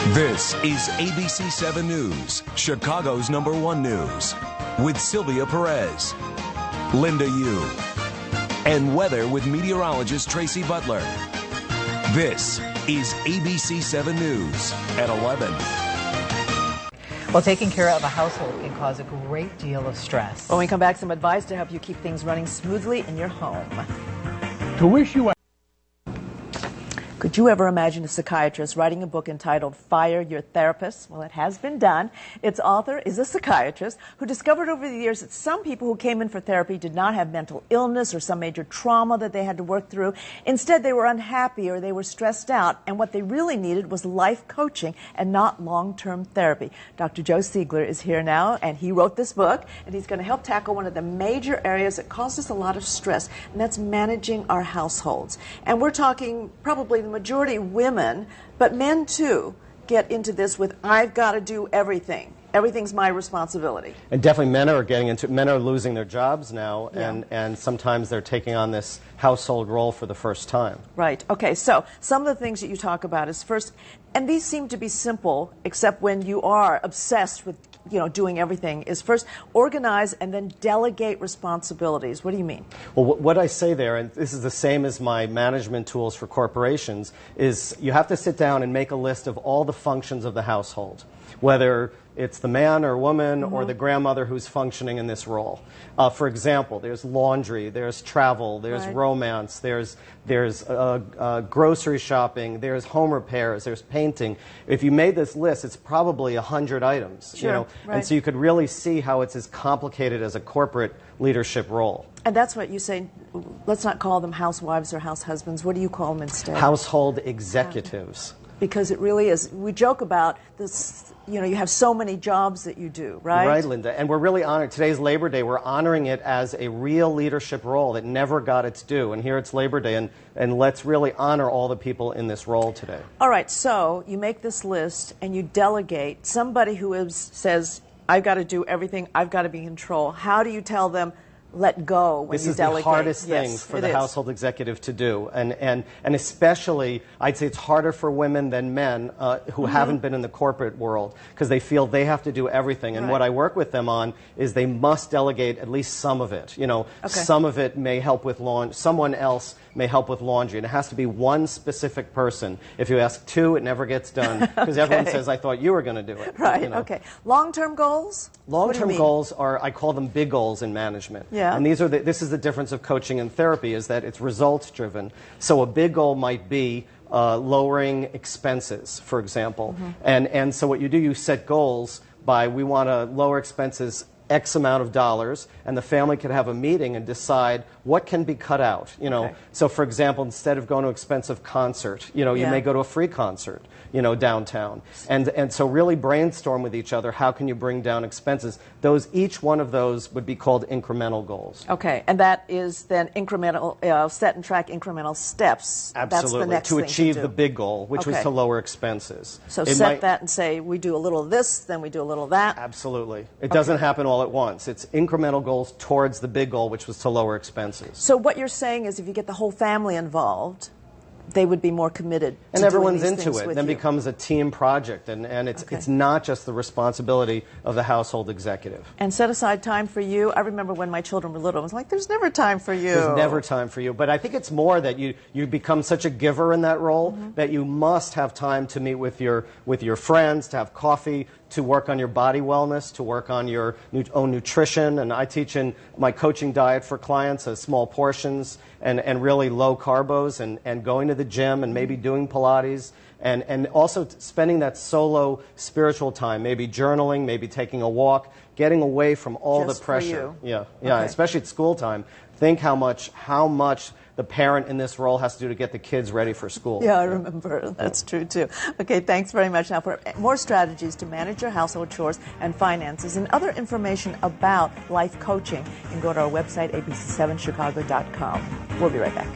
This is ABC 7 News, Chicago's #1 news, with Sylvia Perez, Linda Yu, and weather with meteorologist Tracy Butler. This is ABC 7 News at 11. Well, taking care of a household can cause a great deal of stress. When we come back, some advice to help you keep things running smoothly in your home. To wish you a Could you ever imagine a psychiatrist writing a book entitled Fire Your Therapist? Well, it has been done. Its author is a psychiatrist who discovered over the years that some people who came in for therapy did not have mental illness or some major trauma that they had to work through. Instead, they were unhappy or they were stressed out, and what they really needed was life coaching and not long-term therapy. Dr. Joe Siegler is here now, and he wrote this book, and he's going to help tackle one of the major areas that causes a lot of stress, and that's managing our households. And we're talking probably the majority women, but men too get into this with, I've got to do everything. Everything's my responsibility. And definitely men are losing their jobs now, Yeah. and sometimes they're taking on this household role for the first time. Right. Okay, so some of the things that you talk about is first, and these seem to be simple, except when you are obsessed with doing everything, is first organize and then delegate responsibilities. What do you mean? Well, what I say there, and this is the same as my management tools for corporations, is you have to sit down and make a list of all the functions of the household, whether it's the man or woman or the grandmother who's functioning in this role. For example, there's laundry, there's travel, there's Right. romance, there's grocery shopping, there's home repairs, there's painting. If you made this list, it's probably 100 items. Sure, right. And so you could really see how it's as complicated as a corporate leadership role. And that's what you say, let's not call them housewives or house husbands. What do you call them instead? Household executives. Because it really is. We joke about this, you have so many jobs that you do, right? Right, Linda. And we're really honored. Today's Labor Day. We're honoring it as a real leadership role that never got its due. And here it's Labor Day, and let's really honor all the people in this role today. All right, so you make this list and you delegate. Somebody who says, I've got to do everything, I've got to be in control. How do you tell them, let go when this you is delegate? the hardest thing Yes, for it the is. household executive to do, and especially I'd say it's harder for women than men who haven't been in the corporate world, because they feel they have to do everything. And Right. what I work with them on is they must delegate at least some of it. Some of it may help with laundry, someone else may help with laundry, and it has to be one specific person. If you ask two, it never gets done, because everyone says, I thought you were going to do it. Right, okay. Long-term goals? What do you Long-term mean? goals are, I call them big goals in management. Yeah. And this is the difference of coaching and therapy, is that it's results driven. So a big goal might be lowering expenses, for example. And so what you do, you set goals by, we want to lower expenses X amount of dollars, and the family could have a meeting and decide what can be cut out. Okay. So for example, instead of going to an expensive concert, you may go to a free concert, downtown. And so really brainstorm with each other, how can you bring down expenses? Each one of those would be called incremental goals. Okay, and that is then incremental, set and track incremental steps. Absolutely. That's the next to thing achieve do. the big goal, which was Okay. to lower expenses. So It set might- that and say, we do a little of this, then we do a little of that. Absolutely. It doesn't happen all at once. It's incremental goals towards the big goal, which was to lower expenses. So what you're saying is if you get the whole family involved, they would be more committed to And everyone's doing these into things it. with Then you. becomes a team project, and it's not just the responsibility of the household executive. And set aside time for you. I remember when my children were little, I was like, there's never time for you. There's never time for you. But I think it's more that you become such a giver in that role that you must have time to meet with your friends, to have coffee, to work on your body wellness, to work on your own nutrition. And I teach in my coaching diet for clients small portions and really low carbos, and going to the gym and maybe doing Pilates. And also spending that solo spiritual time, maybe journaling, maybe taking a walk, getting away from all Just the for pressure. you. Yeah, Okay. especially at school time. Think how much the parent in this role has to do to get the kids ready for school. Yeah, I remember. That's true, too. Okay, thanks very much. Now, for more strategies to manage your household chores and finances and other information about life coaching, you can go to our website, abc7chicago.com. We'll be right back.